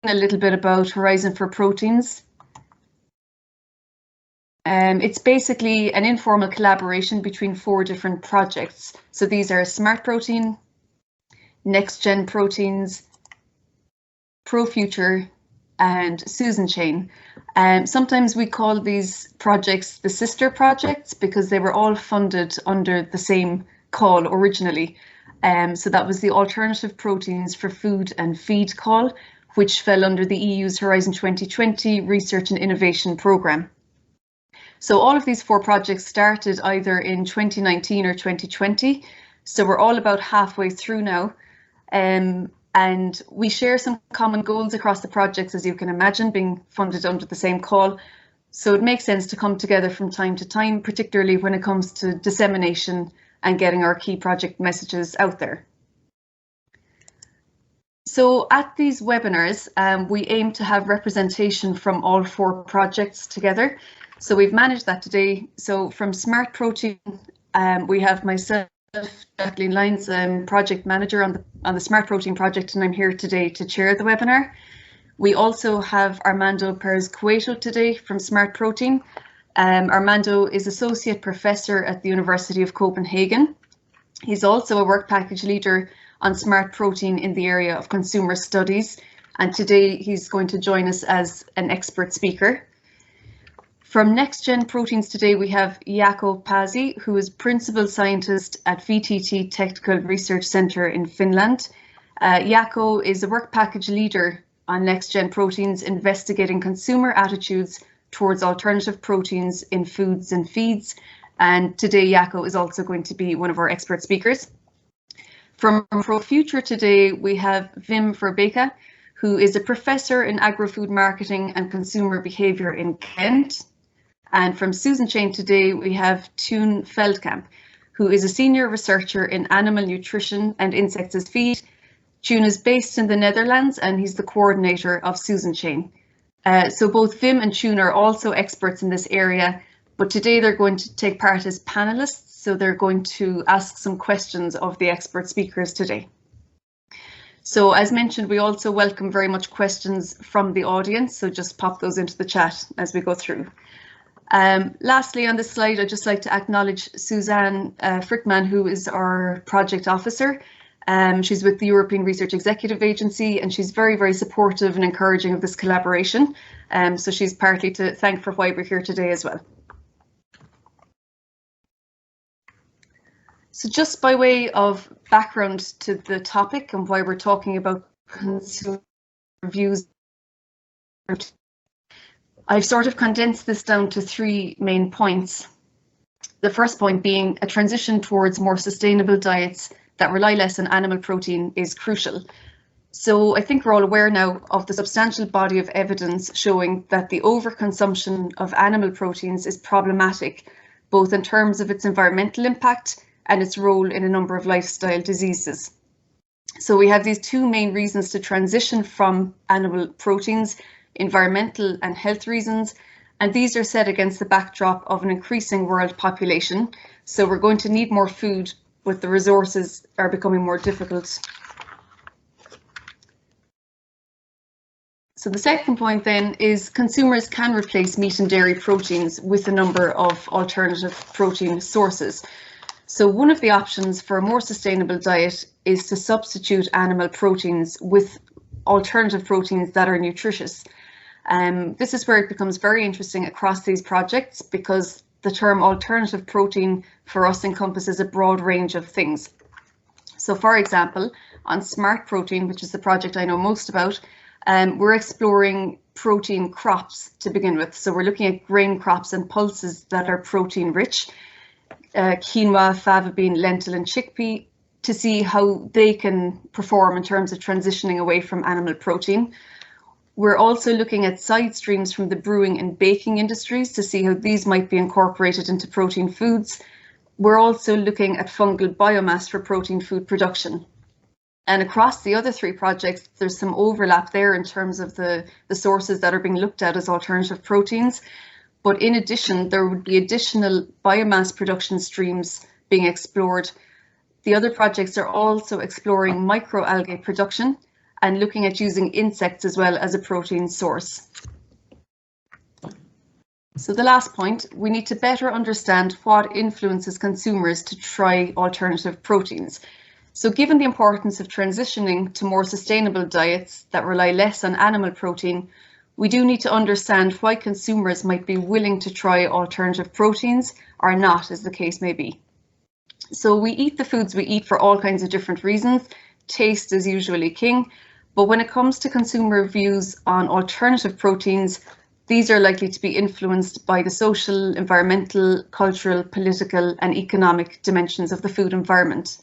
a little bit about Horizon for Proteins. It's basically an informal collaboration between 4 different projects. So these are Smart Protein, NextGenProteins, ProFuture, and SUSINCHAIN. Sometimes we call these projects the sister projects because they were all funded under the same call originally. So that was the Alternative Proteins for Food and Feed call, which fell under the EU's Horizon 2020 Research and Innovation Programme. So all of these 4 projects started either in 2019 or 2020. So we're all about halfway through now. And we share some common goals across the projects, as you can imagine, being funded under the same call. So it makes sense to come together from time to time, particularly when it comes to dissemination and getting our key project messages out there. So at these webinars, we aim to have representation from all 4 projects together. So we've managed that today. So from Smart Protein, we have myself, Jacqueline Lyons, project manager on the Smart Protein project, and I'm here today to chair the webinar. We also have Armando Perez Cueto today from Smart Protein. Armando is associate professor at the University of Copenhagen. He's also a work package leader on Smart Protein in the area of consumer studies, and today he's going to join us as an expert speaker. From NextGenProteins today, we have Jaakko Pasi, who is Principal Scientist at VTT Technical Research Centre in Finland. Jaakko is a work package leader on NextGenProteins, investigating consumer attitudes towards alternative proteins in foods and feeds. And today, Jaakko is also going to be one of our expert speakers. From ProFuture today, we have Wim Verbeke, who is a professor in agri-food marketing and consumer behaviour in Kent. And from SUSINCHAIN today, we have Toon Veldkamp, who is a senior researcher in animal nutrition and insects as feed. Toon is based in the Netherlands and he's the coordinator of SUSINCHAIN. So both Wim and Toon are also experts in this area, but today they're going to take part as panelists. So they're going to ask some questions of the expert speakers today. So as mentioned, we also welcome very much questions from the audience. So just pop those into the chat as we go through. Lastly, on this slide, I'd just like to acknowledge Suzanne Frickman, who is our project officer. She's with the European Research Executive Agency, and she's very, very supportive and encouraging of this collaboration. So she's partly to thank for why we're here today as well. So just by way of background to the topic and why we're talking about consumer reviews, I've sort of condensed this down to 3 main points. The first point being a transition towards more sustainable diets that rely less on animal protein is crucial. So I think we're all aware now of the substantial body of evidence showing that the overconsumption of animal proteins is problematic, both in terms of its environmental impact and its role in a number of lifestyle diseases. So we have these 2 main reasons to transition from animal proteins: environmental and health reasons, and these are set against the backdrop of an increasing world population. So we're going to need more food, but the resources are becoming more difficult. So the second point then is consumers can replace meat and dairy proteins with a number of alternative protein sources. So one of the options for a more sustainable diet is to substitute animal proteins with alternative proteins that are nutritious. This is where it becomes very interesting across these projects, because the term alternative protein for us encompasses a broad range of things. So for example, on Smart Protein, which is the project I know most about, we're exploring protein crops to begin with. So we're looking at grain crops and pulses that are protein rich, quinoa, fava bean, lentil and chickpea, to see how they can perform in terms of transitioning away from animal protein. We're also looking at side streams from the brewing and baking industries to see how these might be incorporated into protein foods. We're also looking at fungal biomass for protein food production. And across the other 3 projects, there's some overlap there in terms of the sources that are being looked at as alternative proteins. But in addition, there would be additional biomass production streams being explored. The other projects are also exploring microalgae production and looking at using insects as well as a protein source. So the last point, we need to better understand what influences consumers to try alternative proteins. So given the importance of transitioning to more sustainable diets that rely less on animal protein, we do need to understand why consumers might be willing to try alternative proteins or not, as the case may be. So we eat the foods we eat for all kinds of different reasons. Taste is usually king, but when it comes to consumer views on alternative proteins, these are likely to be influenced by the social, environmental, cultural, political, and economic dimensions of the food environment.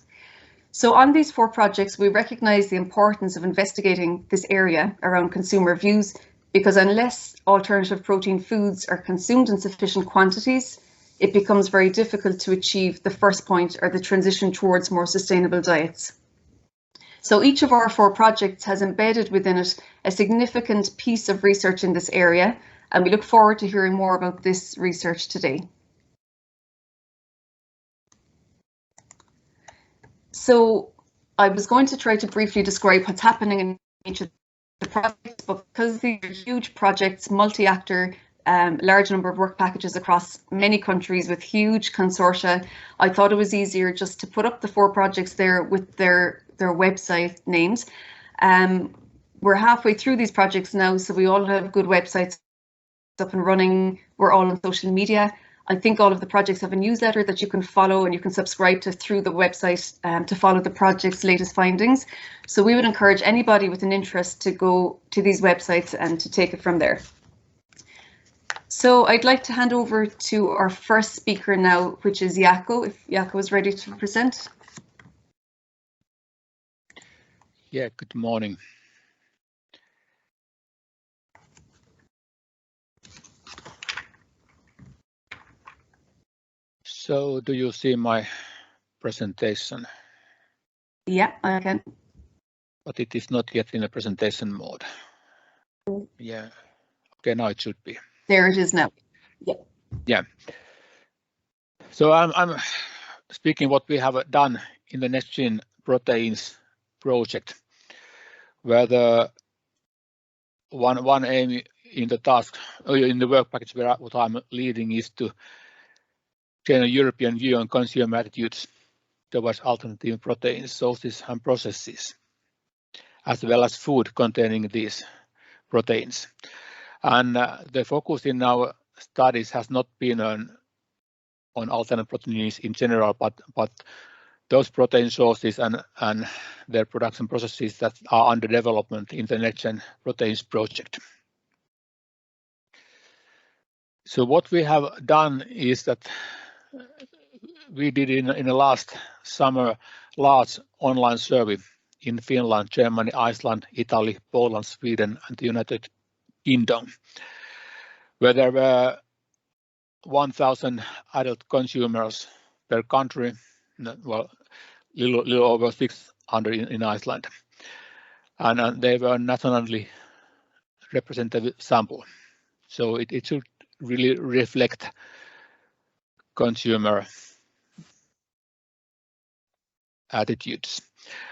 So on these 4 projects, we recognise the importance of investigating this area around consumer views, because unless alternative protein foods are consumed in sufficient quantities, it becomes very difficult to achieve the first point, or the transition towards more sustainable diets. So each of our 4 projects has embedded within it a significant piece of research in this area, and we look forward to hearing more about this research today. So I was going to try to briefly describe what's happening in each of the projects, but because these are huge projects, multi-actor, large number of work packages across many countries with huge consortia, I thought it was easier just to put up the 4 projects there with their website names. We're halfway through these projects now, so we all have good websites up and running. We're all on social media. I think all of the projects have a newsletter that you can follow and you can subscribe to through the website to follow the project's latest findings. So we would encourage anybody with an interest to go to these websites and to take it from there. So I'd like to hand over to our first speaker now, which is Jaakko, if Jaakko is ready to present. Yeah, good morning. So do you see my presentation? Yeah, I can. But it is not yet in a presentation mode. Yeah. Okay, now it should be. There it is now. Yeah. Yeah. So I'm speaking what we have done in the NextGenProteins project, where the one aim in the task, in the work package where what I'm leading is to gain a European view on consumer attitudes towards alternative protein sources and processes, as well as food containing these proteins. And the focus in our studies has not been on alternative proteins in general, but those protein sources and their production processes that are under development in the NextGenProteins project. So what we have done is that we did in the last summer large online survey in Finland, Germany, Iceland, Italy, Poland, Sweden, and the United Kingdom, where there were 1,000 adult consumers per country, well, little over 600 in Iceland, and they were nationally representative sample. So it should really reflect consumer attitudes.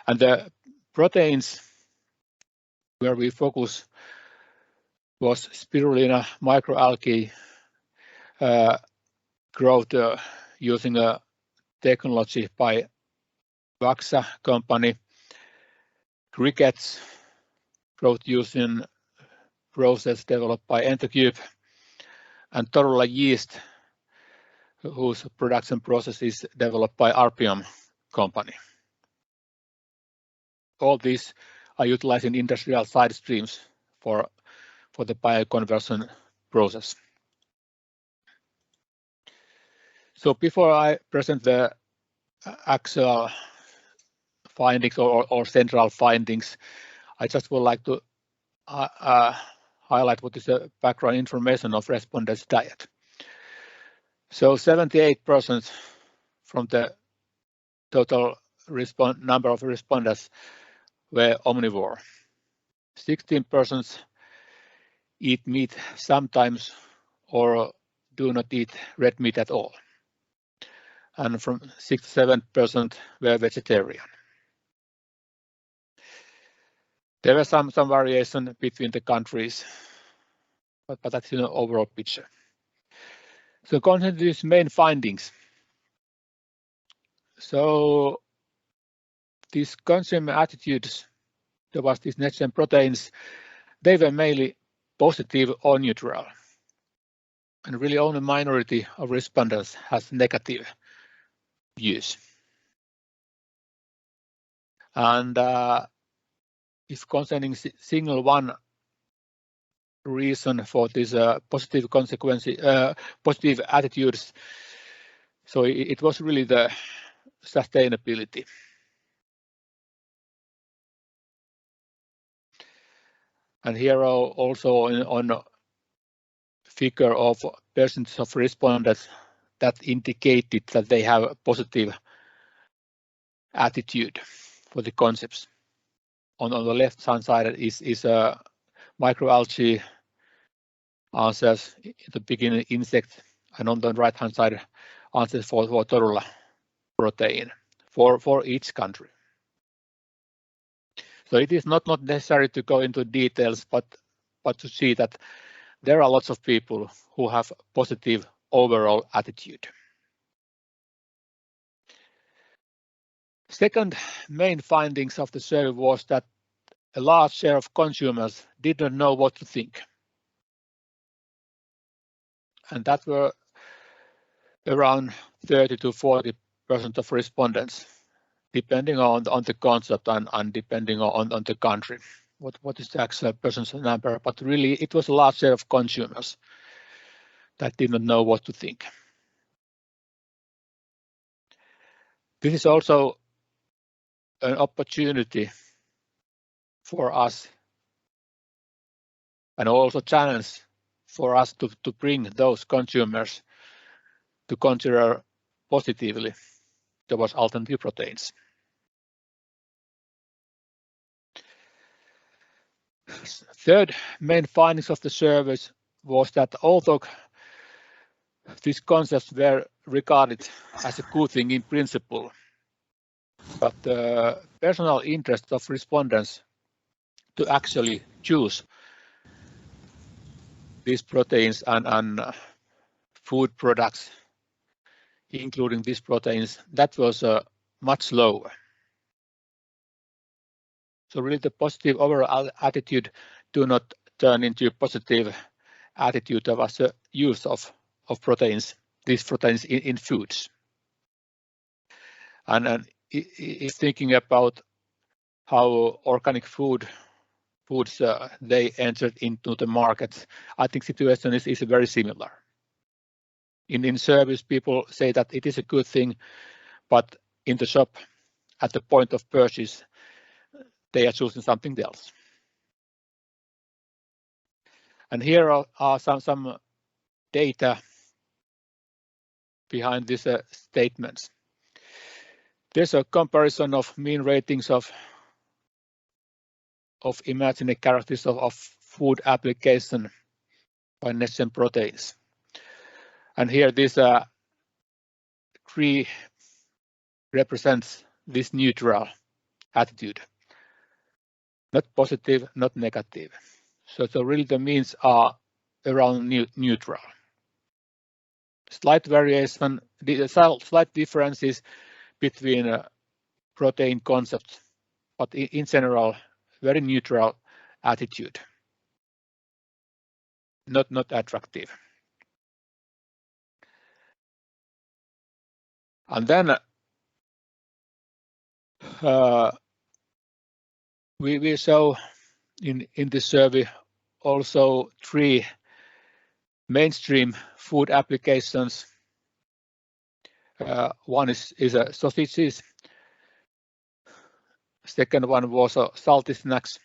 And the proteins where we focus was spirulina microalgae growth using a technology by Vaxa company, crickets growth using process developed by Entocube, and Torula yeast, whose production process is developed by Arpium company. All these are utilizing industrial side streams for the bioconversion process. So before I present the actual findings or central findings, I just would like to highlight what is the background information of respondents' diet. So 78% from the total number of respondents were omnivore. 16% eat meat sometimes or do not eat red meat at all. And from 6 to 7% were vegetarian. There were some variation between the countries, but that's an overall picture. So consider these main findings. So these consumer attitudes towards these next-gen proteins, they were mainly positive or neutral. And really only a minority of respondents has negative views. And if concerning single one reason for this positive consequences, positive attitudes, so it was really the sustainability. And here also on figure of percentage of respondents that indicated that they have a positive attitude for the concepts. On the left hand side is a microalgae answers in the beginning insect, and on the right hand side answers for total protein for each country. So it is not necessary to go into details, but to see that there are lots of people who have positive overall attitude. Second main findings of the survey was that a large share of consumers did not know what to think. And that were around 30 to 40% of respondents, depending on the concept and depending on the country. What is the actual person's number? But really, it was a large share of consumers that did not know what to think. This is also an opportunity for us and also challenge for us to bring those consumers to consider positively towards alternative proteins. Third main findings of the surveys was that although these concepts were regarded as a good thing in principle, but the personal interest of respondents to actually choose these proteins and food products, including these proteins, that was much lower. So really the positive overall attitude do not turn into a positive attitude of the use of proteins, these proteins in foods. And if thinking about how organic foods they entered into the market, I think situation is very similar. In service, people say that it is a good thing, but in the shop, at the point of purchase, they are choosing something else. And here are some data behind these statements. There's a comparison of mean ratings of imaginary characteristics of food application by NextGenProteins. And here this tree represents this neutral attitude, not positive, not negative. So really the means are around neutral. Slight variation, slight differences between protein concepts, but in general, very neutral attitude, not attractive. And then we show in this survey also three mainstream food applications. One is sausages. Second one was salty snacks,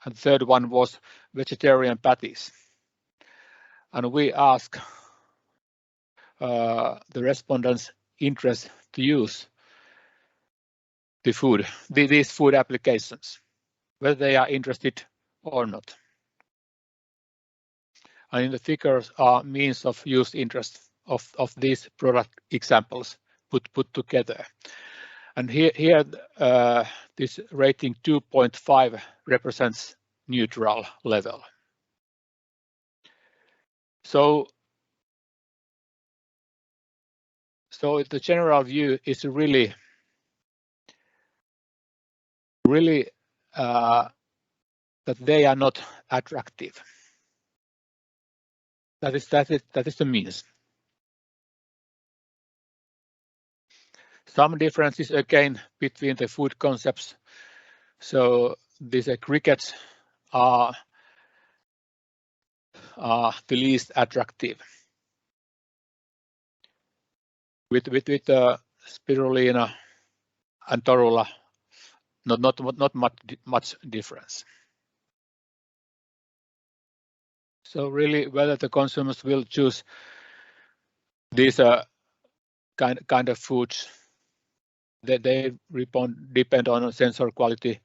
and third one was vegetarian patties. And we ask the respondents' interest to use these food applications, whether they are interested or not. And in the figures are means of use interest of these product examples put together. And here this rating 2.5 represents neutral level. So the general view is really that they are not attractive. That is the means. Some differences again between the food concepts. So these crickets are the least attractive. With spirulina and torula, not much difference. So really, whether the consumers will choose these kind of foods, they depend on sensor quality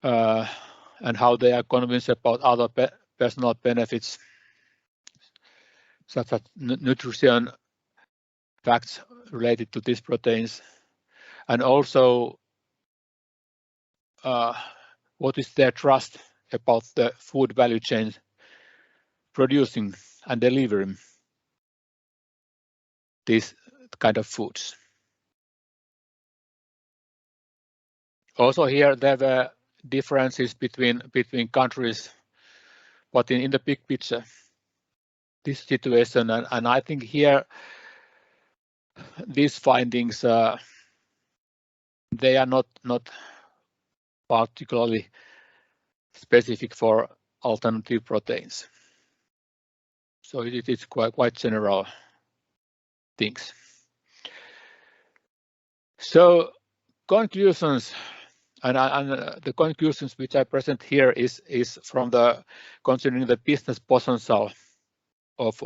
and how they are convinced about other personal benefits, such as nutrition facts related to these proteins, and also what is their trust about the food value chain producing and delivering these kind of foods. Also here there were differences between countries, but in the big picture, this situation, and I think here these findings they are not particularly specific for alternative proteins. So it is quite general things. So conclusions, and the conclusions which I present here is from considering the business potential of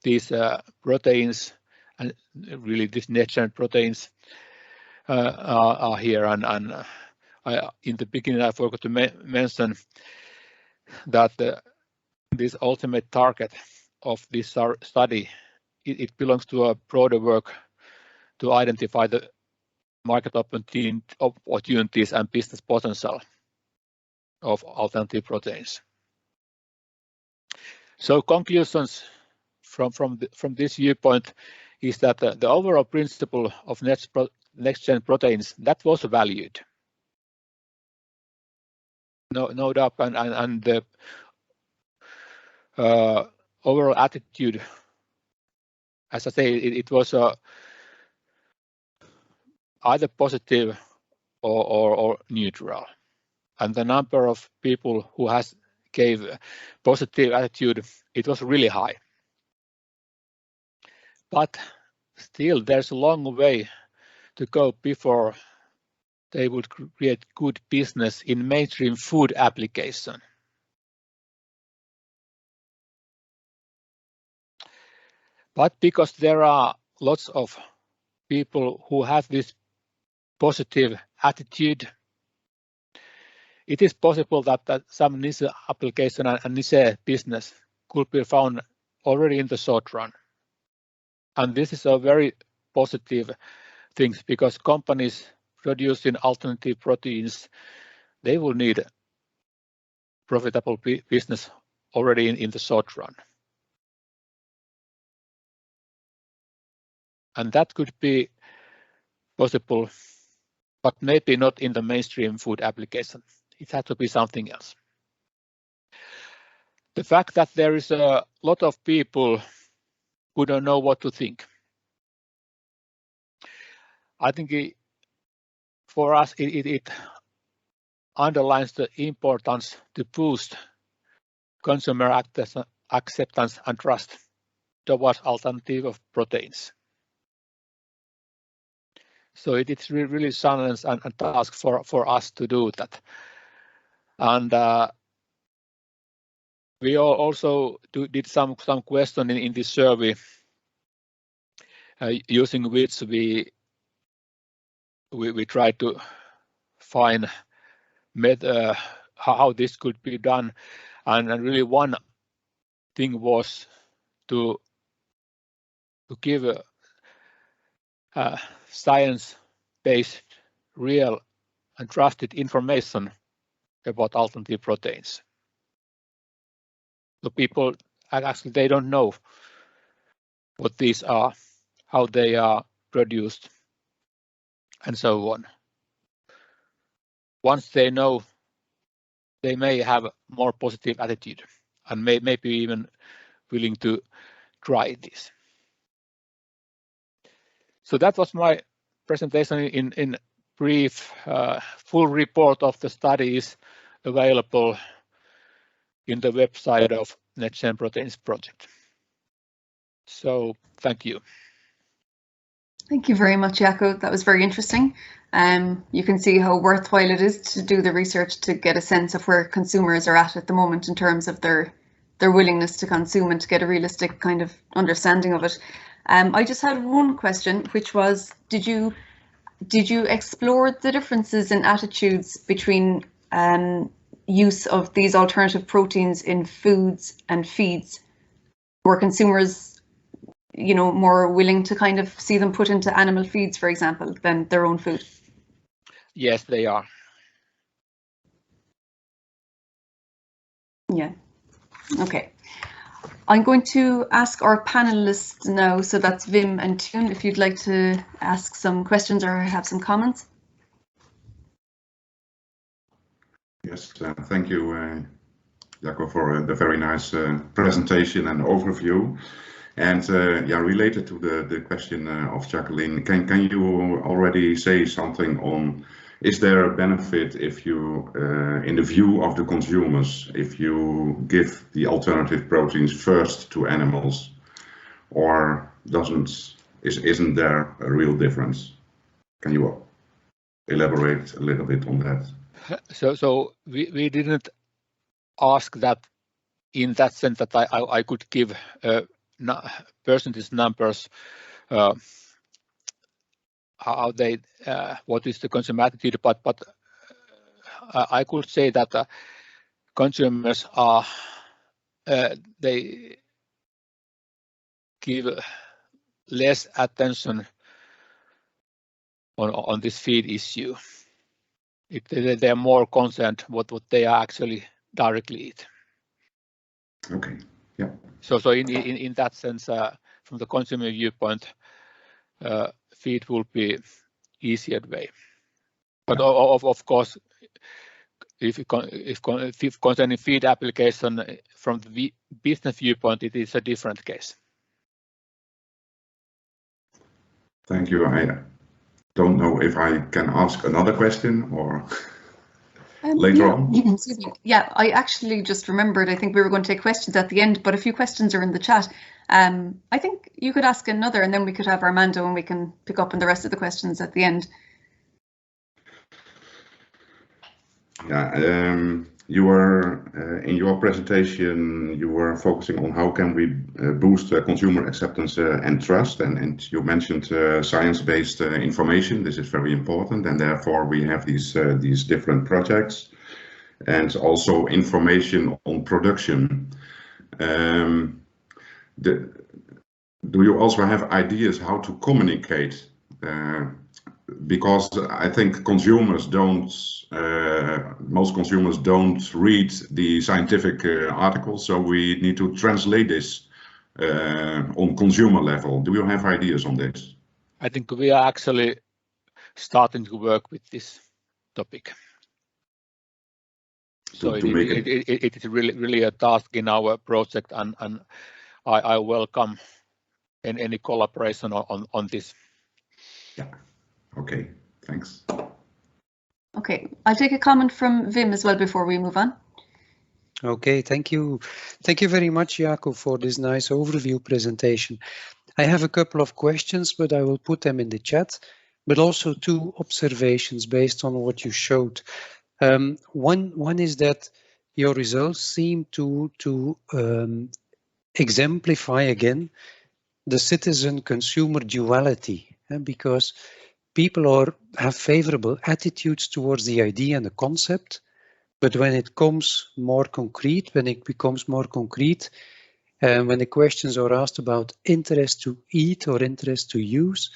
these proteins, and really these NextGenProteins are here. And in the beginning I forgot to mention that this ultimate target of this study, it belongs to a broader work to identify the market opportunities and business potential of alternative proteins. So conclusions from this viewpoint is that the overall principle of NextGenProteins that was valued, no doubt, and the overall attitude, as I say, it was either positive or neutral, and the number of people who gave positive attitude, it was really high. But still, there's a long way to go before they would create good business in mainstream food application. But because there are lots of people who have this positive attitude, it is possible that some niche application and niche business could be found already in the short run. And this is a very positive thing, because companies producing alternative proteins, they will need profitable business already in the short run. And that could be possible, but maybe not in the mainstream food application. It has to be something else. The fact that there is a lot of people who don't know what to think, I think for us it underlines the importance to boost consumer acceptance and trust towards alternative proteins. So it is really challenge and task for us to do that. And we also did some questioning in this survey, using which we tried to find how this could be done, and really one thing was to give science-based, real and trusted information about alternative proteins. The people actually they don't know what these are, how they are produced, and so on. Once they know, they may have a more positive attitude and maybe even willing to try this. So that was my presentation in brief. Full report of the study is available in the website of NextGenProteins project. So thank you. Thank you very much, Jaakko. That was very interesting. You can see how worthwhile it is to do the research to get a sense of where consumers are at the moment in terms of their willingness to consume and to get a realistic kind of understanding of it. I just had one question, which was, did you explore the differences in attitudes between use of these alternative proteins in foods and feeds? Were consumers, you know, more willing to kind of see them put into animal feeds, for example, than their own food? Yes, they are. Yeah. Okay. I'm going to ask our panelists now, so that's Wim and Tune, if you'd like to ask some questions or have some comments. Yes, thank you, Jaakko, for the very nice presentation and overview. And yeah, related to the question of Jacqueline, can you already say something on, is there a benefit if you, in the view of the consumers, if you give the alternative proteins first to animals, or isn't there a real difference? Can you elaborate a little bit on that? So we didn't ask that in that sense that I could give percentage numbers, how they what is the consumer attitude, but I could say that consumers are they give less attention on this feed issue. They are more concerned what they are actually directly eat. Okay. Yeah. So in that sense, from the consumer viewpoint, feed will be easier way. But of course, if concerning feed application from the business viewpoint, it is a different case. Thank you. I don't know if I can ask another question or later on. Excuse me. Yeah, I actually just remembered, I think we were going to take questions at the end, but a few questions are in the chat. I think you could ask another and then we could have Armando and we can pick up on the rest of the questions at the end. Yeah, you were in your presentation, you were focusing on how can we boost consumer acceptance and trust, and you mentioned science-based information. This is very important, and therefore we have these different projects, and also information on production. Do you also have ideas how to communicate? Because I think consumers don't, most consumers don't read the scientific articles, so we need to translate this on consumer level. Do you have ideas on this? I think we are actually starting to work with this topic. So it is really a task in our project, and I welcome any collaboration on this. Yeah. Okay, thanks. Okay, I'll take a comment from Wim as well before we move on. Okay, thank you. Thank you very much, Jaakko, for this nice overview presentation. I have a couple of questions, but I will put them in the chat, but also two observations based on what you showed. One is that your results seem to exemplify again the citizen-consumer duality, because people have favorable attitudes towards the idea and the concept, but when it becomes more concrete, when the questions are asked about interest to eat or interest to use,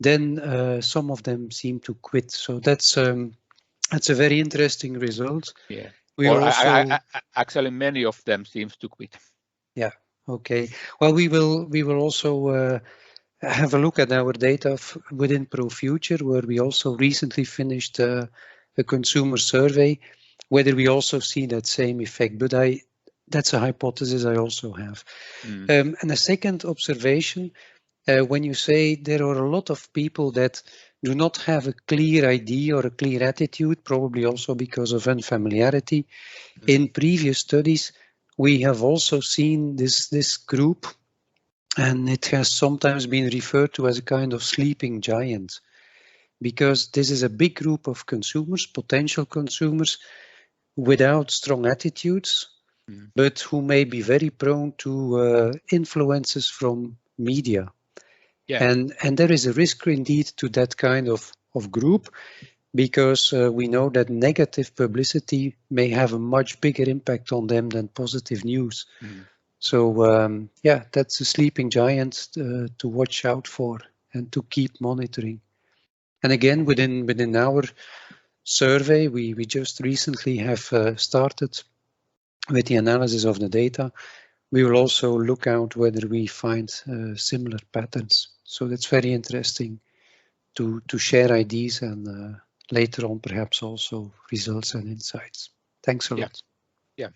then some of them seem to quit. So that's a very interesting result. Yeah. We are also actually many of them seems to quit. Yeah. Okay. Well, we will also have a look at our data within ProFuture, where we also recently finished a consumer survey, whether we also see that same effect. But that's a hypothesis I also have. And a second observation, when you say there are a lot of people that do not have a clear idea or a clear attitude, probably also because of unfamiliarity. In previous studies, we have also seen this group, and it has sometimes been referred to as a kind of sleeping giant, because this is a big group of consumers, potential consumers, without strong attitudes, but who may be very prone to influences from media. Yeah. And there is a risk indeed to that kind of group, because we know that negative publicity may have a much bigger impact on them than positive news. So yeah, that's a sleeping giant to watch out for and to keep monitoring. And again, within our survey, we just recently have started with the analysis of the data. We will also look out whether we find similar patterns. So that's very interesting to share ideas and later on perhaps also results and insights. Thanks a lot. Yeah.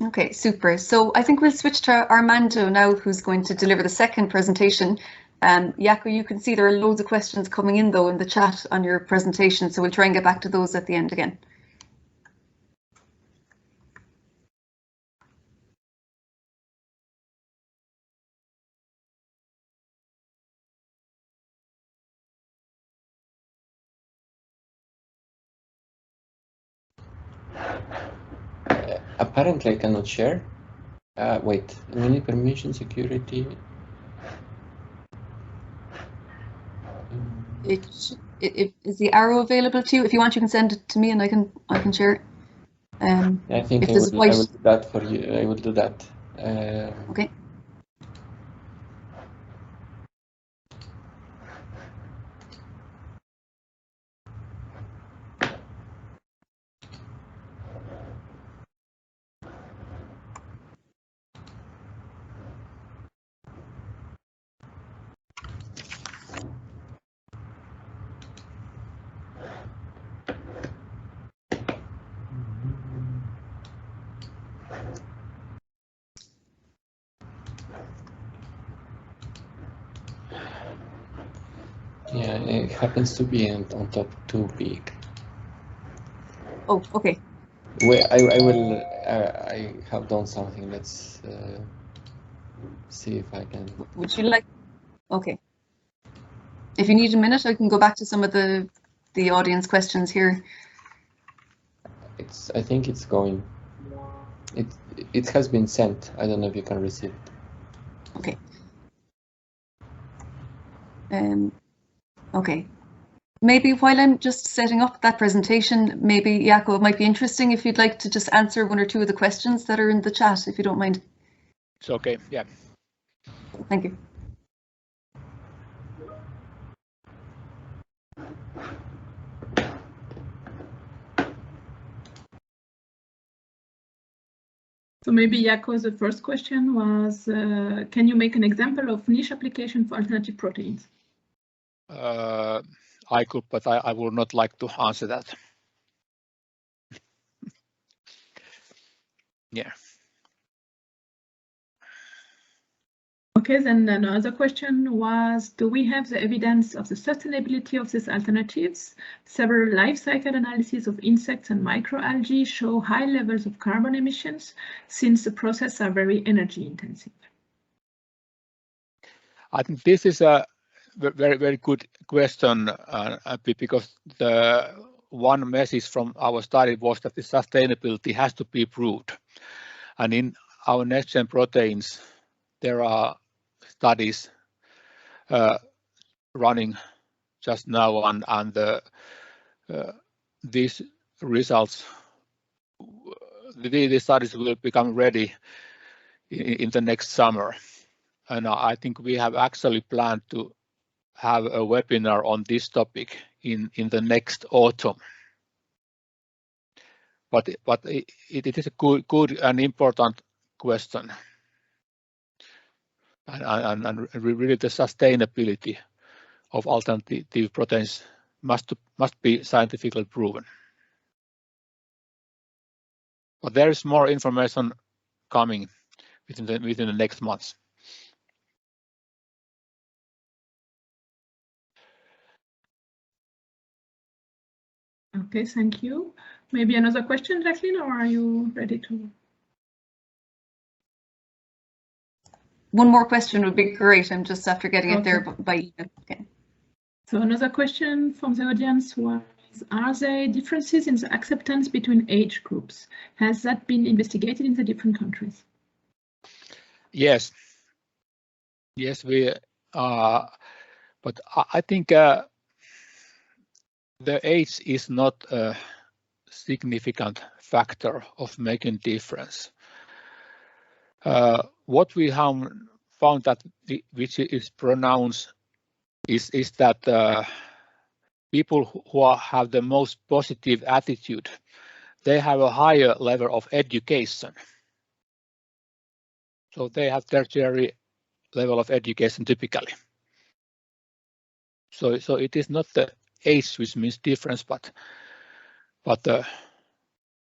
Okay, super. So I think we'll switch to Armando now, who's going to deliver the second presentation. Jaakko, you can see there are loads of questions coming in though in the chat on your presentation, so we'll try and get back to those at the end again. Apparently I cannot share. Wait, we need permission, security. Is the arrow available to you? If you want, you can send it to me and I can share it. I think I will do that for you. I will do that. Okay. Yeah, it happens to be on top too big. Oh, okay. Wait, I have done something. Let's see if I can. Would you like? Okay. If you need a minute, I can go back to some of the audience questions here. I think it's going. It has been sent. I don't know if you can receive it. Okay. Okay. Maybe while I'm just setting up that presentation, maybe Jaakko, it might be interesting if you'd like to just answer one or two of the questions that are in the chat, if you don't mind. It's okay. Yeah. Thank you. So maybe Jaakko, the first question was, can you make an example of niche application for alternative proteins? I could, but I would not like to answer that. Yeah. Okay, then another question was, do we have the evidence of the sustainability of these alternatives? Several life cycle analyses of insects and microalgae show high levels of carbon emissions since the processes are very energy intensive. I think this is a very, very good question because the one message from our study was that the sustainability has to be proved. And in our NextGenProteins, there are studies running just now, and these results, the studies will become ready in the next summer. and I think we have actually planned to have a webinar on this topic in the next autumn. But it is a good and important question, and really the sustainability of alternative proteins must be scientifically proven. But there is more information coming within the next months. Okay, thank you. Maybe another question, Jacqueline, or are you ready to? One more question would be great. I'm just after getting it there by email. Okay. So another question from the audience was, are there differences in the acceptance between age groups? Has that been investigated in the different countries? Yes. Yes, we but I think the age is not a significant factor of making difference. What we have found that which is pronounced is that people who have the most positive attitude, they have a higher level of education. So they have tertiary level of education typically. So it is not the age which means difference, but the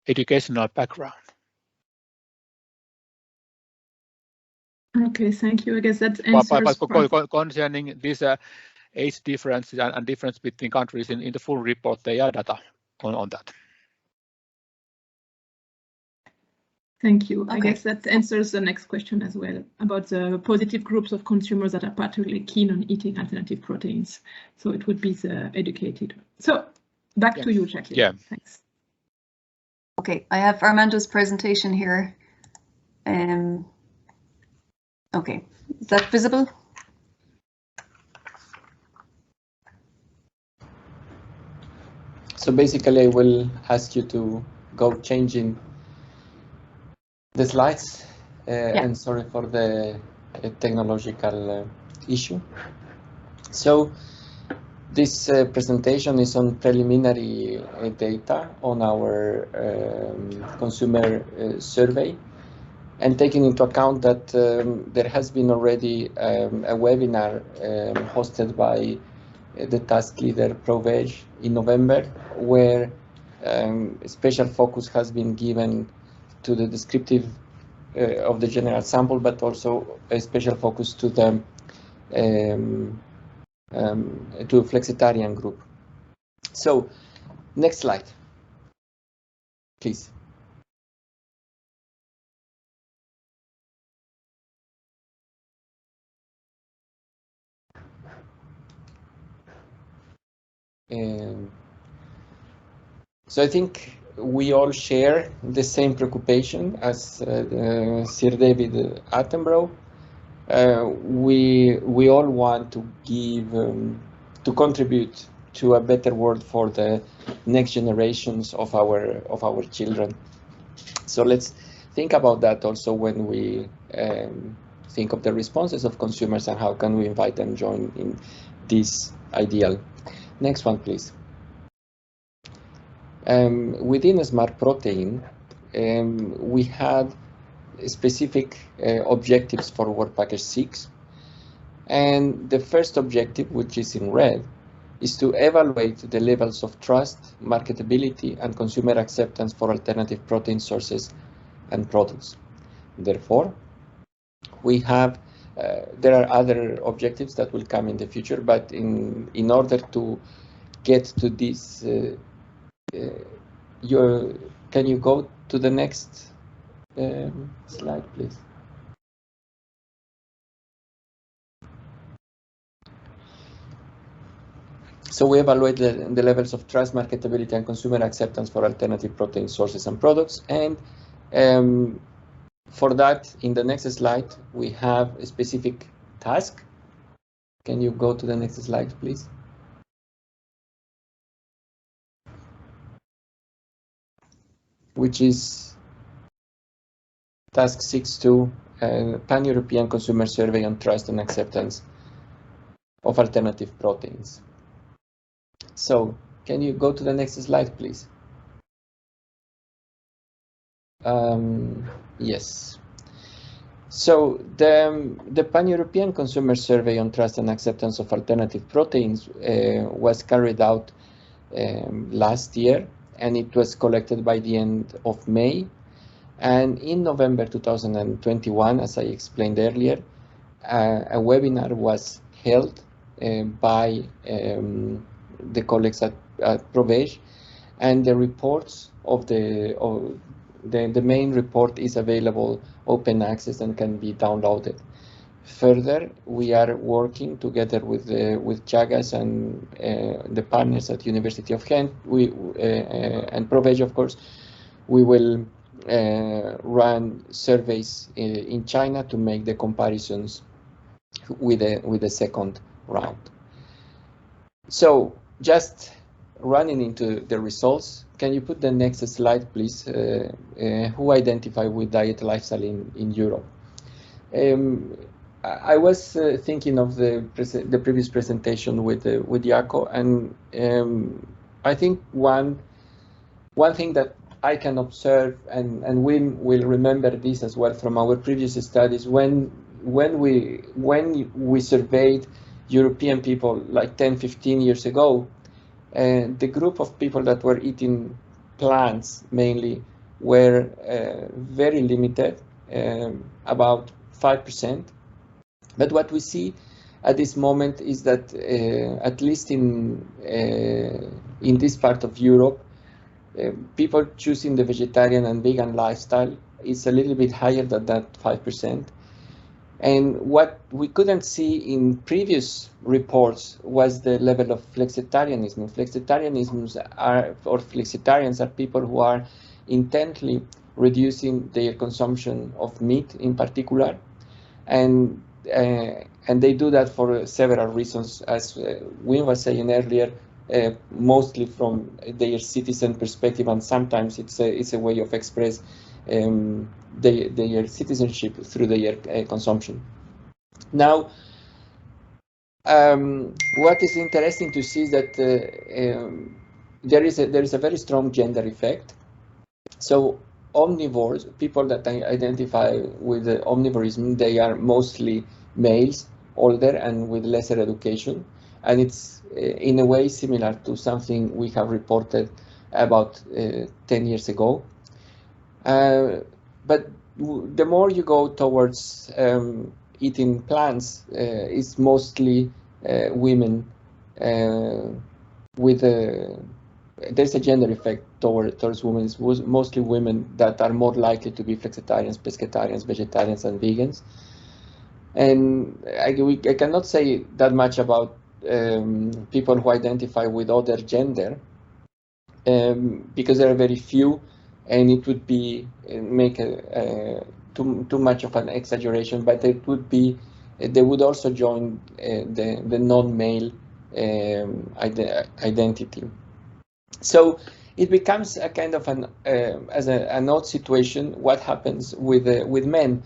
educational background. Okay, thank you. I guess that answers. But concerning this age difference and difference between countries in the full report, they are data on that. Thank you. Okay. I guess that answers the next question as well about the positive groups of consumers that are particularly keen on eating alternative proteins. So it would be the educated. So back to you, Jacqueline. Yeah. Thanks. Okay, I have Armando's presentation here. Okay, is that visible? So basically, I will ask you to go changing the slides, and sorry for the technological issue. So this presentation is on preliminary data on our consumer survey, and taking into account that there has been already a webinar hosted by the task leader ProVeg in November, where special focus has been given to the descriptive of the general sample, but also a special focus to the Flexitarian group. So, next slide, please. So I think we all share the same preoccupation as Sir David Attenborough. We all want to give to contribute to a better world for the next generations of our children. So let's think about that also when we think of the responses of consumers and how can we invite them join in this ideal. Next one, please. Within a Smart Protein, we had specific objectives for Work Package 6. And the first objective, which is in red, is to evaluate the levels of trust, marketability, and consumer acceptance for alternative protein sources and products. Therefore, we have there are other objectives that will come in the future, but in order to get to this, can you go to the next slide, please? So we evaluate the levels of trust, marketability, and consumer acceptance for alternative protein sources and products. And for that, in the next slide, we have a specific task. Can you go to the next slide, please? Which is task 6.2, Pan-European Consumer Survey on Trust and Acceptance of Alternative Proteins. So, can you go to the next slide, please? Yes. So the Pan-European Consumer Survey on Trust and Acceptance of Alternative Proteins was carried out last year, and it was collected by the end of May. And in November 2021, as I explained earlier, a webinar was held by the colleagues at ProFuture, and the reports of the main report is available open access and can be downloaded. Further, we are working together with Chagas and the partners at University of Ghent, and ProFuture, of course. We will run surveys in China to make the comparisons with the second round. So, just running into the results, can you put the next slide, please? Who identify with diet lifestyle in Europe? I was thinking of the previous presentation with Jaco, and I think one thing that I can observe, and we will remember this as well from our previous studies, when we surveyed European people like 10-15 years ago, the group of people that were eating plants mainly were very limited, about 5%. But what we see at this moment is that at least in this part of Europe, people choosing the vegetarian and vegan lifestyle is a little bit higher than that 5%. And what we couldn't see in previous reports was the level of flexitarianism. Flexitarianisms flexitarians are people who are intently reducing their consumption of meat in particular, and they do that for several reasons, as Wim was saying earlier, mostly from their citizen perspective, and sometimes it's a way of express their citizenship through their consumption. Now, what is interesting to see is that there is a very strong gender effect. So omnivores, people that identify with omnivorism, they are mostly males, older and with lesser education, and it's in a way similar to something we have reported about 10 years ago. But the more you go towards eating plants, it's mostly women with there's a gender effect towards women. It's mostly women that are more likely to be flexitarians, pescatarians, vegetarians, and vegans. And I cannot say that much about people who identify with other gender, because there are very few, and it would be make too much of an exaggeration. But it would be they would also join the non-male identity. So it becomes a kind of an odd situation. What happens with men?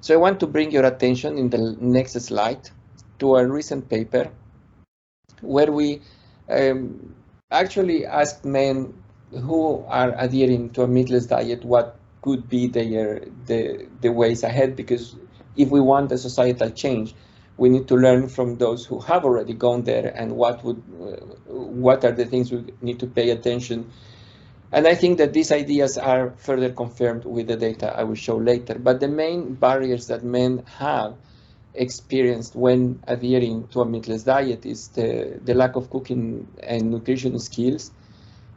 So I want to bring your attention in the next slide to a recent paper where we actually asked men who are adhering to a meatless diet what could be the ways ahead, because if we want a societal change, we need to learn from those who have already gone there, and what are the things we need to pay attention. And I think that these ideas are further confirmed with the data I will show later. But the main barriers that men have experienced when adhering to a meatless diet is the lack of cooking and nutrition skills,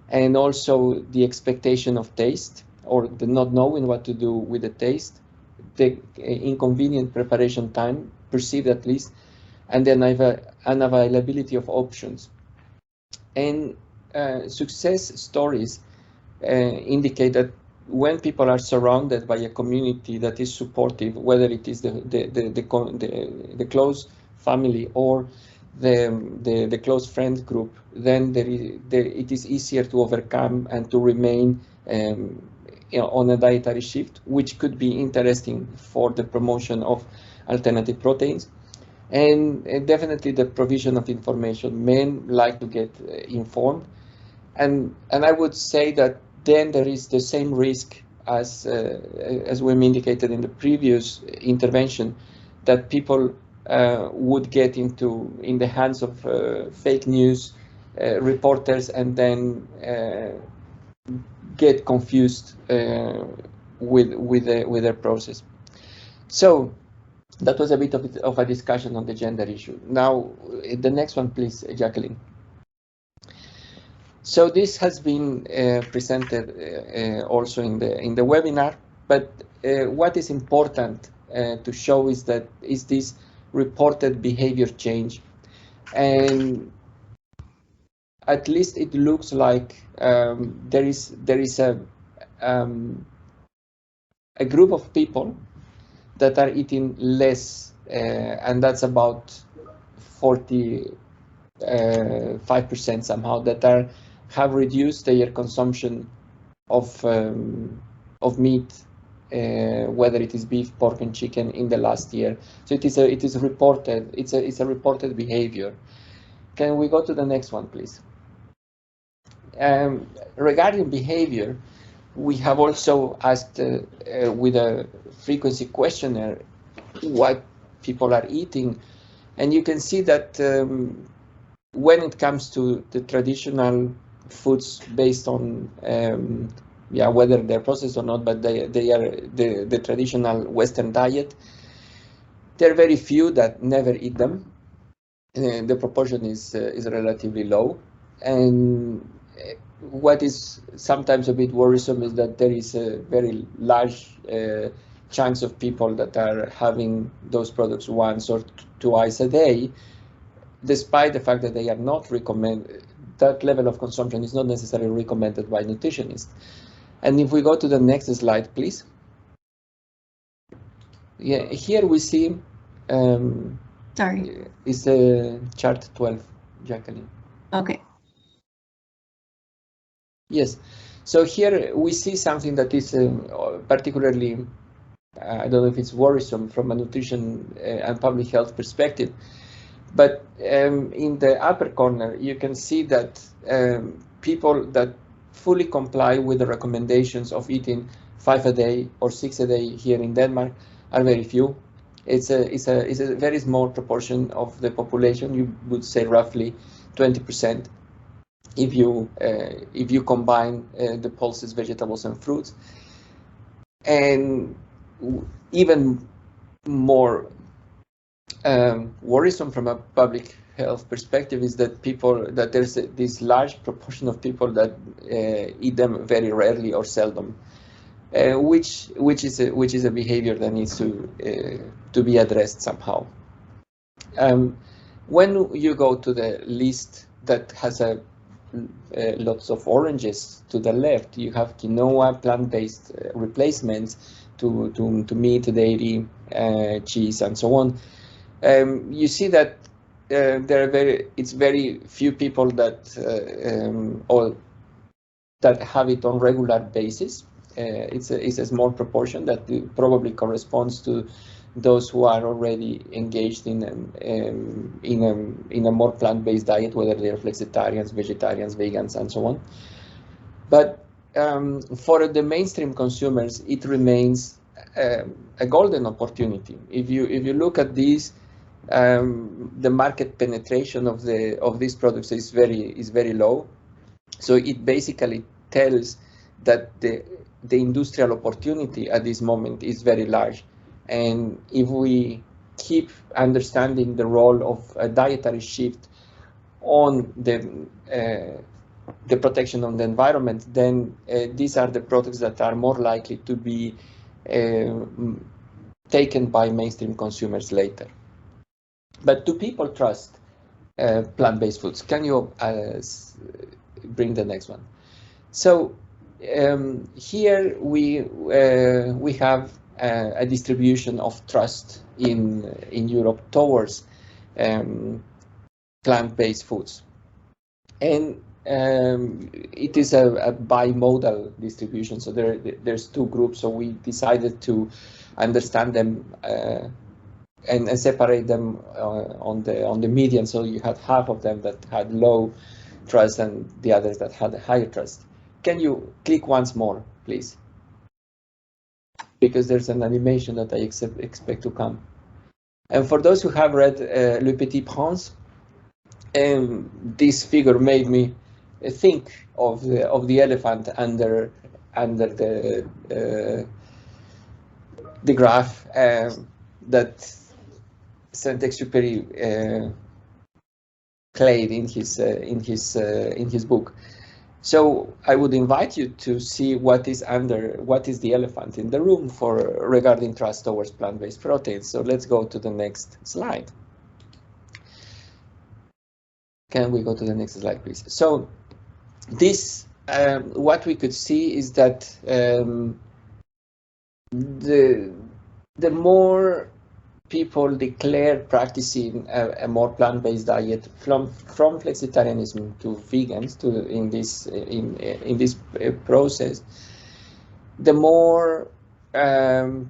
and also the expectation of taste, or the not knowing what to do with the taste, the inconvenient preparation time, perceived at least, and then unavailability of options. And success stories indicate that when people are surrounded by a community that is supportive, whether it is the close family or the close friend group, then it is easier to overcome and to remain on a dietary shift, which could be interesting for the promotion of alternative proteins. And definitely the provision of information. Men like to get informed, and I would say that then there is the same risk as we indicated in the previous intervention, that people would get in the hands of fake news reporters, and then get confused with their process. So that was a bit of a discussion on the gender issue. Now, the next one, please, Jacqueline. So this has been presented also in the webinar, but what is important to show is this reported behavior change, and at least it looks like there is a group of people that are eating less, and that's about 45% somehow, that have reduced their consumption of meat, whether it is beef, pork, and chicken in the last year. So it is reported. It's a reported behavior. Can we go to the next one, please? Regarding behavior, we have also asked with a frequency questionnaire what people are eating, and you can see that when it comes to the traditional foods based on whether they're processed or not, but they are the traditional Western diet, there are very few that never eat them. The proportion is relatively low, and what is sometimes a bit worrisome is that there is a very large chunks of people that are having those products once or twice a day, despite the fact that they are not recommended. That level of consumption is not necessarily recommended by nutritionists. And if we go to the next slide, please. Yeah, here we see. Sorry. Is chart 12, Jacqueline. Okay. Yes. So here we see something that is particularly, I don't know if it's worrisome from a nutrition and public health perspective, but in the upper corner, you can see that people that fully comply with the recommendations of eating 5 a day or 6 a day here in Denmark are very few. It's a very small proportion of the population. You would say roughly 20%. If you combine the pulses, vegetables, and fruits. And even more worrisome from a public health perspective is that there's this large proportion of people that eat them very rarely or seldom, which is a behavior that needs to be addressed somehow. When you go to the list that has lots of oranges to the left, you have quinoa, plant-based replacements to meat, dairy, cheese, and so on. You see that it's very few people that have it on regular basis. It's a small proportion that probably corresponds to those who are already engaged in a more plant-based diet, whether they are flexitarians, vegetarians, vegans, and so on. But for the mainstream consumers, it remains a golden opportunity. If you look at these, the market penetration of these products is very low. So it basically tells that the industrial opportunity at this moment is very large. And if we keep understanding the role of a dietary shift on the protection of the environment, then these are the products that are more likely to be taken by mainstream consumers later. But do people trust plant-based foods? Can you bring the next one? So here we have a distribution of trust in Europe towards plant-based foods, and it is a bimodal distribution. So there's two groups. So we decided to understand them and separate them on the median. So you had half of them that had low trust and the others that had higher trust. Can you click once more, please? Because there's an animation that I expect to come. And for those who have read Le Petit Prince, this figure made me think of the elephant under the graph that Saint-Exupéry played in his book. So I would invite you to see what is the elephant in the room regarding trust towards plant-based proteins. So let's go to the next slide. Can we go to the next slide, please? So this, what we could see is that the more people declare practicing a more plant-based diet from flexitarianism to vegans in this process, the more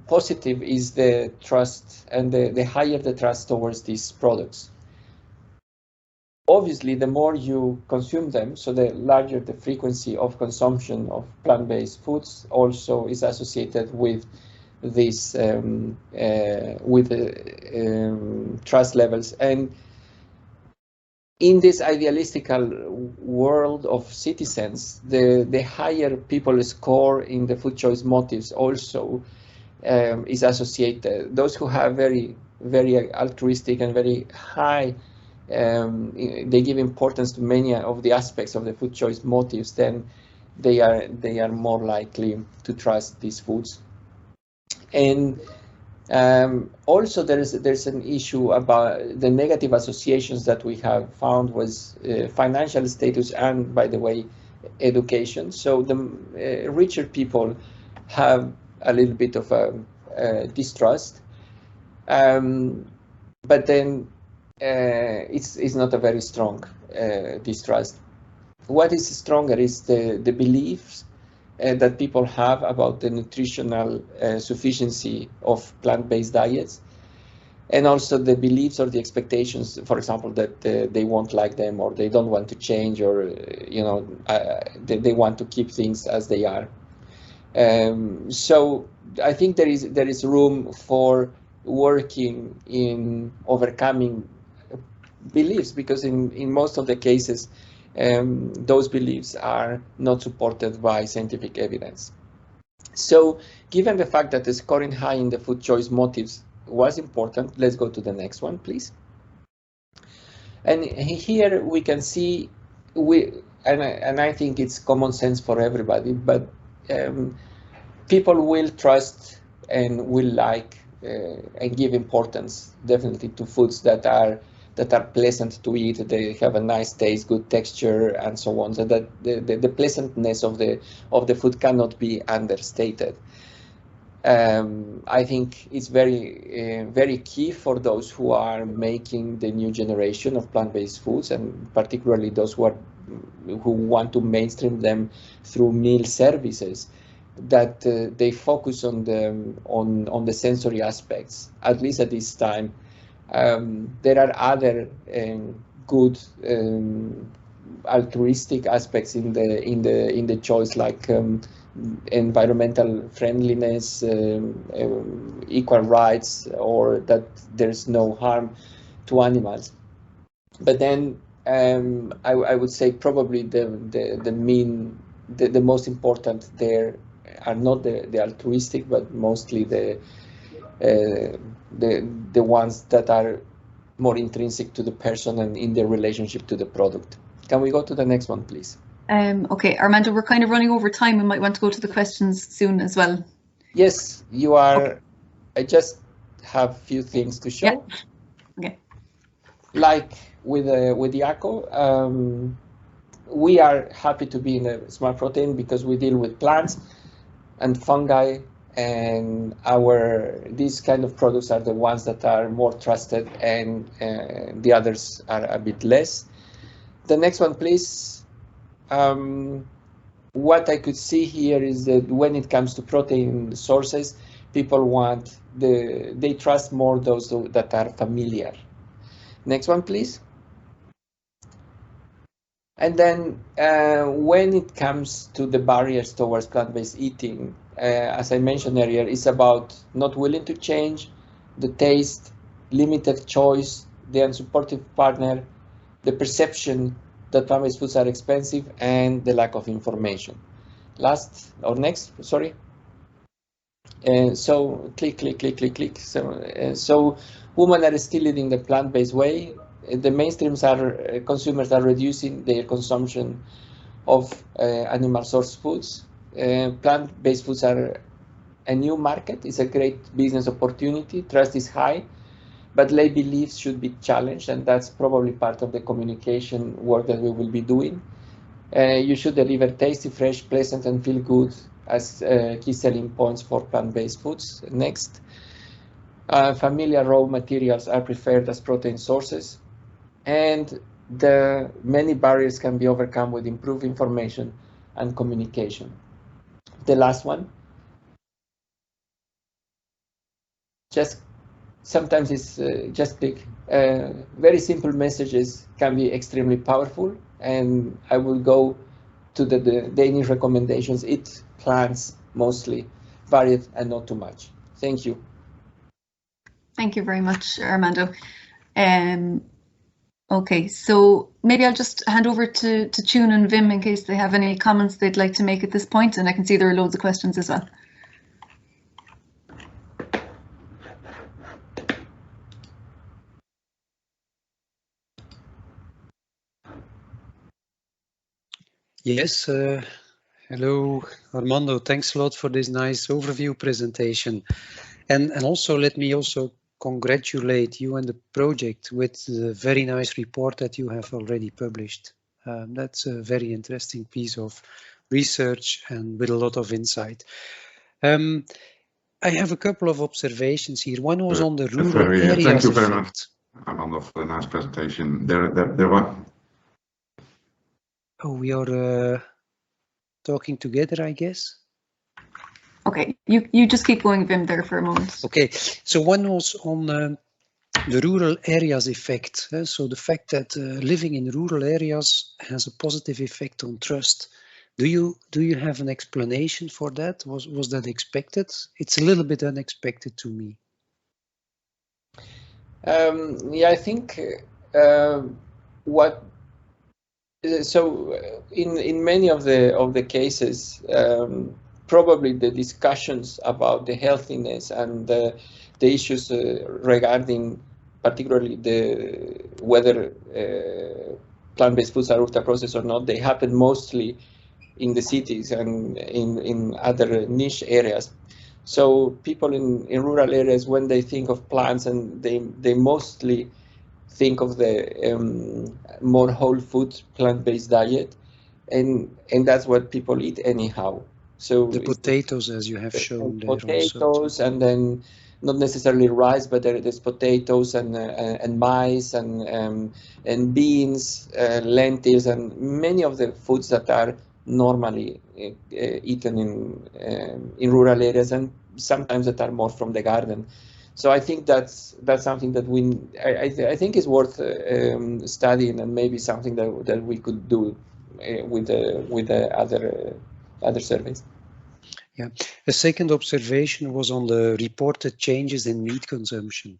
positive is the trust and the higher the trust towards these products. Obviously, the more you consume them, so the larger the frequency of consumption of plant-based foods also is associated with this trust levels. And in this idealistical world of citizens, the higher people score in the food choice motives also is associated. Those who have very altruistic and very high, they give importance to many of the aspects of the food choice motives, then they are more likely to trust these foods. And also there's an issue about the negative associations that we have found was financial status and, by the way, education. So the richer people have a little bit of a distrust, but then it's not a very strong distrust. What is stronger is the beliefs that people have about the nutritional sufficiency of plant-based diets, and also the beliefs or the expectations, for example, that they won't like them, or they don't want to change, or they want to keep things as they are. So I think there is room for working in overcoming beliefs, because in most of the cases those beliefs are not supported by scientific evidence. So given the fact that the scoring high in the food choice motives was important, let's go to the next one, please. And here we can see, and I think it's common sense for everybody, but people will trust and will like and give importance definitely to foods that are pleasant to eat. They have a nice taste, good texture, and so on. So that the pleasantness of the food cannot be understated. I think it's very key for those who are making the new generation of plant-based foods, and particularly those who want to mainstream them through meal services, that they focus on the sensory aspects, at least at this time. There are other good altruistic aspects in the choice, like environmental friendliness, equal rights, or that there's no harm to animals. But then I would say probably the most important there are not the altruistic, but mostly the ones that are more intrinsic to the person and in their relationship to the product. Can we go to the next one, please? Okay, Armando, we're kind of running over time. We might want to go to the questions soon as well. Yes, you are. Okay. I just have a few things to show. Yeah. Okay. Like with Jaco, we are happy to be in a smart protein because we deal with plants and fungi, and these kind of products are the ones that are more trusted, and the others are a bit less. The next one, please. what I could see here is that when it comes to protein sources, people want they trust more those that are familiar. Next one, please. And then when it comes to the barriers towards plant-based eating, as I mentioned earlier, it's about not willing to change, the taste, limited choice, the unsupportive partner, the perception that plant-based foods are expensive, and the lack of information. Last or next, sorry. So click. So women are still eating the plant-based way. The mainstreams are consumers are reducing their consumption of animal source foods. Plant-based foods are a new market. It's a great business opportunity. Trust is high, but lay beliefs should be challenged, and that's probably part of the communication work that we will be doing. You should deliver tasty, fresh, pleasant, and feel good as key selling points for plant-based foods. Next, familiar raw materials are preferred as protein sources, and the many barriers can be overcome with improved information and communication. The last one, just sometimes it's just click. Very simple messages can be extremely powerful, and I will go to the Danish recommendations. Eat plants mostly, varied and not too much. Thank you. Thank you very much, Armando. Okay, so maybe I'll just hand over to Tune and Vim in case they have any comments they'd like to make at this point, and I can see there are loads of questions as well. Yes, hello, Armando. Thanks a lot for this nice overview presentation. And also let me also congratulate you and the project with the very nice report that you have already published. That's a very interesting piece of research and with a lot of insight. I have a couple of observations here. One was on the rural areas. Thank you very much, Armando, for the nice presentation. There were. Oh, we are talking together, I guess. Okay, you just keep going, Vim, there for a moment. Okay, so one was on the rural areas effect. So the fact that living in rural areas has a positive effect on trust. Do you have an explanation for that? Was that expected? It's a little bit unexpected to me. Yeah, I think in many of the cases, probably the discussions about the healthiness and the issues regarding particularly whether plant-based foods are ultra-processed or not, they happen mostly in the cities and in other niche areas. So people in rural areas, when they think of plants, and they mostly think of the more whole food plant-based diet, and that's what people eat anyhow. So the potatoes, as you have shown there, potatoes also. And then not necessarily rice, but there's potatoes and maize and beans, lentils, and many of the foods that are normally eaten in rural areas, and sometimes that are more from the garden. So I think that's something that I think is worth studying, and maybe something that we could do with the other surveys. Yeah. A second observation was on the reported changes in meat consumption.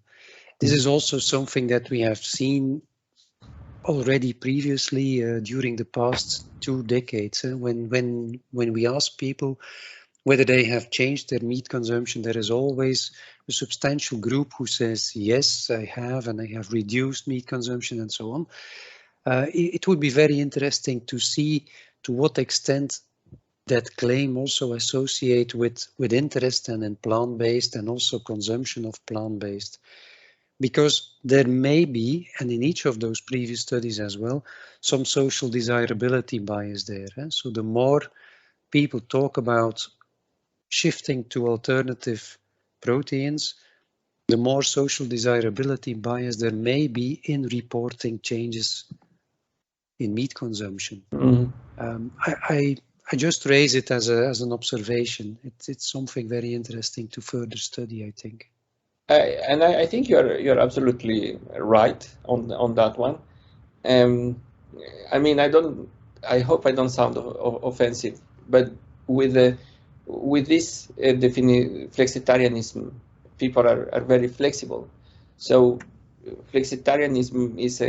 This is also something that we have seen already previously during the past 2 decades. When we ask people whether they have changed their meat consumption, there is always a substantial group who says, yes, I have, and I have reduced meat consumption and so on. It would be very interesting to see to what extent that claim also associate with interest and in plant-based and also consumption of plant-based. Because there may be, and in each of those previous studies as well, some social desirability bias there. So the more people talk about shifting to alternative proteins, the more social desirability bias there may be in reporting changes in meat consumption. I just raise it as an observation. It's something very interesting to further study, I think. And I think you're absolutely right on that one. I mean, I hope I don't sound offensive, but with this flexitarianism, people are very flexible. So flexitarianism is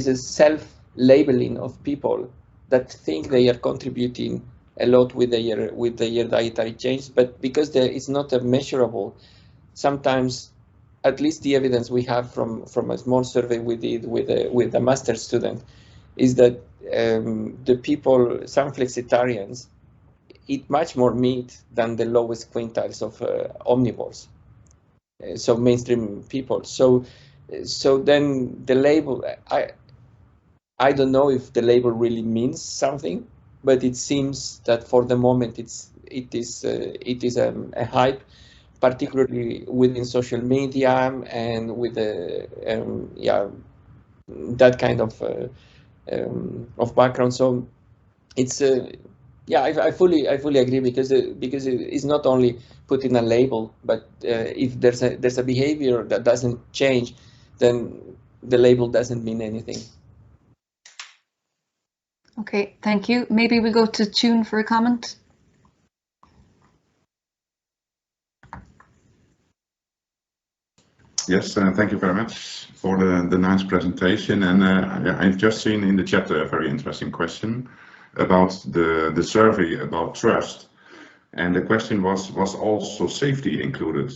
a self-labeling of people that think they are contributing a lot with their dietary change, but because it's not a measurable, sometimes, at least the evidence we have from a small survey we did with a master's student, is that the people, some flexitarians, eat much more meat than the lowest quintiles of omnivores. So mainstream people. So then the label, I don't know if the label really means something, but it seems that for the moment it is a hype, particularly within social media and with that kind of background. So it's I fully agree, because it's not only putting a label, but if there's a behavior that doesn't change, then the label doesn't mean anything. Okay, thank you. Maybe we'll go to Tune for a comment. Yes, thank you very much for the nice presentation. And I've just seen in the chat a very interesting question about the survey about trust. And the question was also safety included?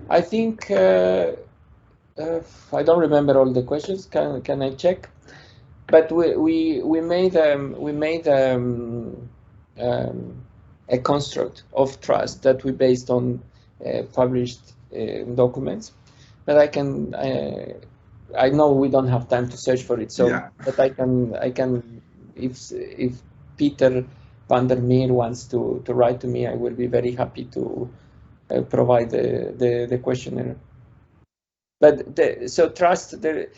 I think I don't remember all the questions. Can I check? But we made a construct of trust that we based on published documents. But I know we don't have time to search for it. So, yeah. But I can if Peter van der Meer wants to write to me, I will be very happy to provide the questionnaire. But so trust there.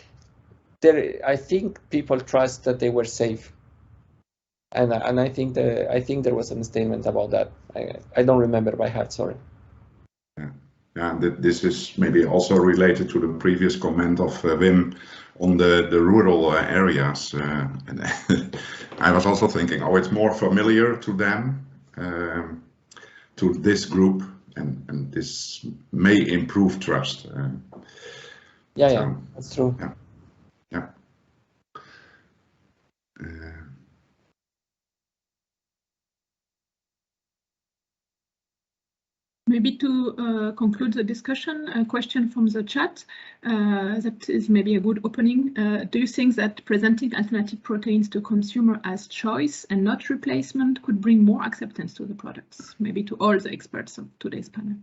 I think people trust that they were safe, and I think there was a statement about that. I don't remember by heart. Sorry. Yeah, this is maybe also related to the previous comment of Wim on the rural areas. And I was also thinking, oh, it's more familiar to them, to this group, and this may improve trust. Yeah, that's true. Yeah. Maybe to conclude the discussion, a question from the chat that is maybe a good opening. Do you think that presenting alternative proteins to consumer as choice and not replacement could bring more acceptance to the products? Maybe to all the experts of today's panel.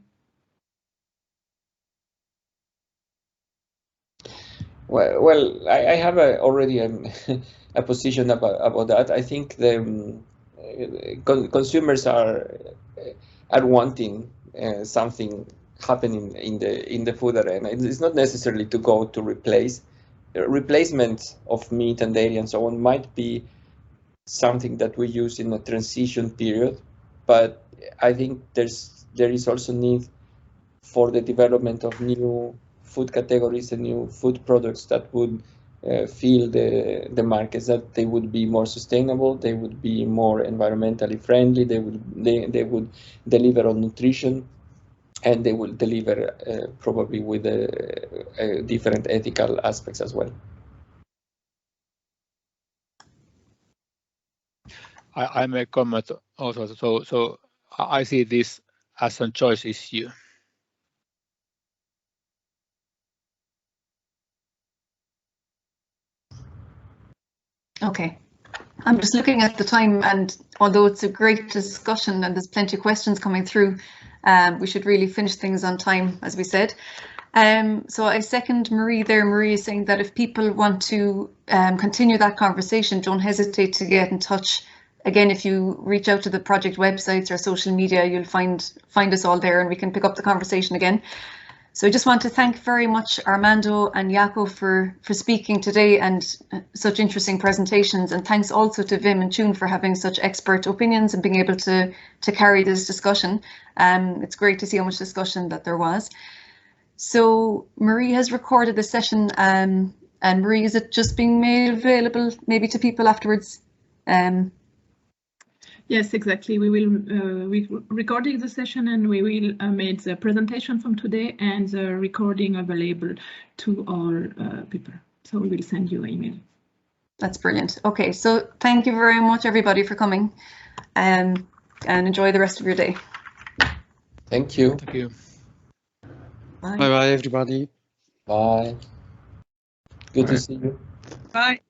Well, I have already a position about that. I think the consumers are wanting something happening in the food arena. It's not necessarily to go to replace. Replacement of meat and dairy and so on might be something that we use in a transition period, but I think there is also need for the development of new food categories and new food products that would fill the markets, that they would be more sustainable, they would be more environmentally friendly, they would deliver on nutrition, and they will deliver probably with different ethical aspects as well. I make comment also. So I see this as a choice issue. Okay, I'm just looking at the time, and although it's a great discussion and there's plenty of questions coming through, we should really finish things on time, as we said. So I second Marie there. Marie is saying that if people want to continue that conversation, don't hesitate to get in touch again, if you reach out to the project websites or social media, you'll find us all there and we can pick up the conversation again. So I just want to thank very much Armando and Jaco for speaking today and such interesting presentations. And thanks also to Wim and Tune for having such expert opinions and being able to carry this discussion. It's great to see how much discussion that there was. So Marie has recorded the session, and Marie, is it just being made available maybe to people afterwards? Yes, exactly. We will recording the session, and we will make the presentation from today and the recording available to all people. So we will send you an email. That's brilliant. Okay, so thank you very much, everybody, for coming, and enjoy the rest of your day. Thank you. Thank you. Bye bye, everybody. Bye. Good to see you. Bye.